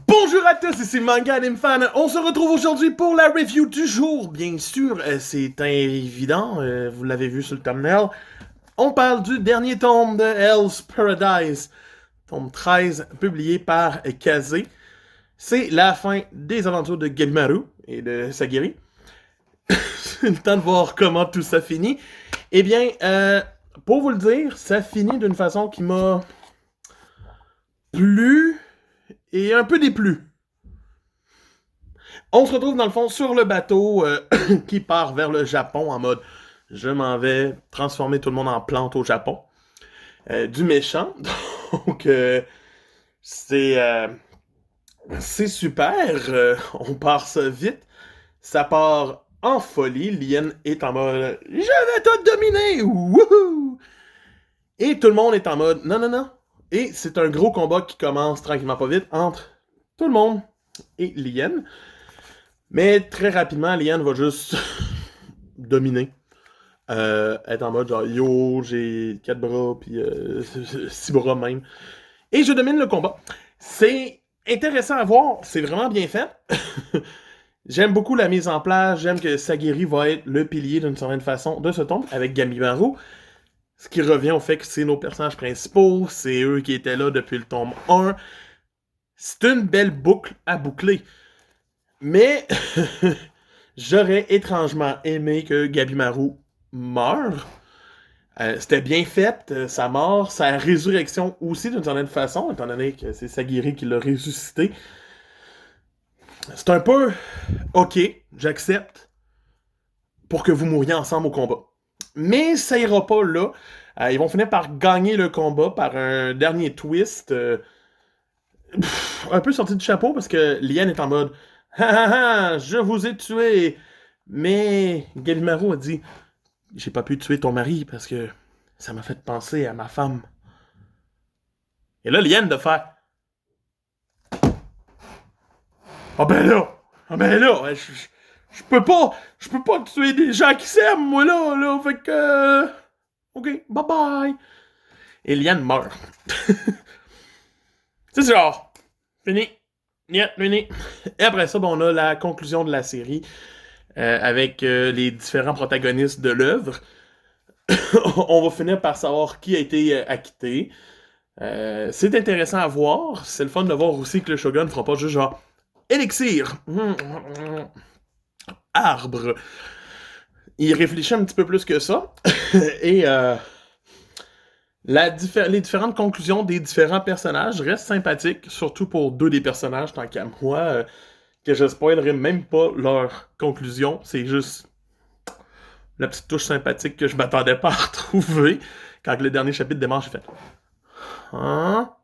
Bonjour à tous, ici Manga Anime Fan. On se retrouve aujourd'hui pour la review du jour. Bien sûr, c'est évident, vous l'avez vu sur le thumbnail. On parle du dernier tome de Hell's Paradise, tome 13, publié par Kaze. C'est la fin des aventures de Gabimaru et de Sagiri. C'est le temps de voir comment tout ça finit. Eh bien, pour vous le dire, ça finit d'une façon qui m'a plu et un peu déplu. On se retrouve dans le fond sur le bateau qui part vers le Japon en mode je m'en vais transformer tout le monde en plante au Japon. Du méchant. Donc c'est super. On part ça vite. Ça part en folie. Lien est en mode je vais tout dominer. Wouhou! Et tout le monde est en mode non, non, non. Et c'est un gros combat qui commence tranquillement pas vite entre tout le monde et Lien. Mais très rapidement, Liane va juste dominer. Être en mode genre yo, j'ai 4 bras, puis 6 bras même. Et je domine le combat. C'est intéressant à voir, c'est vraiment bien fait. J'aime beaucoup la mise en place, j'aime que Sagiri va être le pilier d'une certaine façon de ce tome avec Gabimaru. Ce qui revient au fait que c'est nos personnages principaux, c'est eux qui étaient là depuis le tome 1. C'est une belle boucle à boucler. Mais j'aurais étrangement aimé que Gabimaru meure. C'était bien fait, sa mort, sa résurrection aussi d'une certaine façon, étant donné que c'est Sagiri qui l'a ressuscité. C'est un peu ok, j'accepte, pour que vous mouriez ensemble au combat. Mais ça ira pas là. Ils vont finir par gagner le combat par un dernier twist un peu sorti du chapeau parce que Lien est en mode je vous ai tué. Mais Gabimaru a dit j'ai pas pu tuer ton mari parce que ça m'a fait penser à ma femme. Et là, Lien de faire ah ben là, je peux pas tuer des gens qui s'aiment, moi là, fait que. Ok, bye bye. Et Lien meurt. C'est genre, fini. Niet, fini. Et après ça, on a la conclusion de la série. Avec les différents protagonistes de l'œuvre. On va finir par savoir qui a été acquitté. C'est intéressant à voir. C'est le fun de voir aussi que le Shogun ne fera pas juste genre élixir, arbre. Il réfléchit un petit peu plus que ça. Et les différentes conclusions des différents personnages restent sympathiques, surtout pour deux des personnages, tant qu'à moi. Que je spoilerai même pas leur conclusion. C'est juste la petite touche sympathique que je m'attendais pas à retrouver. Quand le dernier chapitre démarre, j'ai fait hein?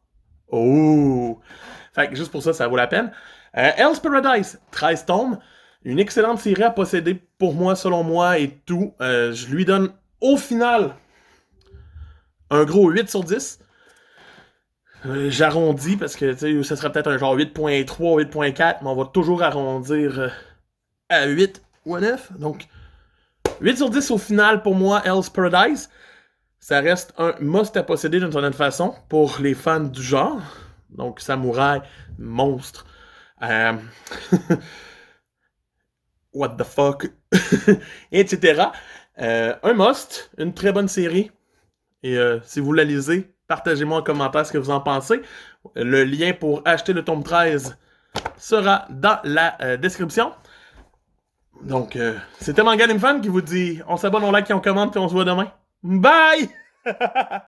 Oh! Fait que juste pour ça, ça vaut la peine. Hell's Paradise, 13 tomes. Une excellente série à posséder pour moi, selon moi, et tout. Je lui donne au final un gros 8 sur 10. J'arrondis parce que ça serait peut-être un genre 8.3, 8.4, mais on va toujours arrondir à 8 ou à 9. Donc, 8 sur 10 au final pour moi, Hell's Paradise. Ça reste un must à posséder d'une certaine façon pour les fans du genre. Donc, samouraï, monstre, what the fuck, etc. Un must, une très bonne série. Et si vous la lisez, partagez-moi en commentaire ce que vous en pensez. Le lien pour acheter le tome 13 sera dans la description. Donc, c'était Manga Anime Fan qui vous dit on s'abonne, on like et on commente, puis on se voit demain. Bye!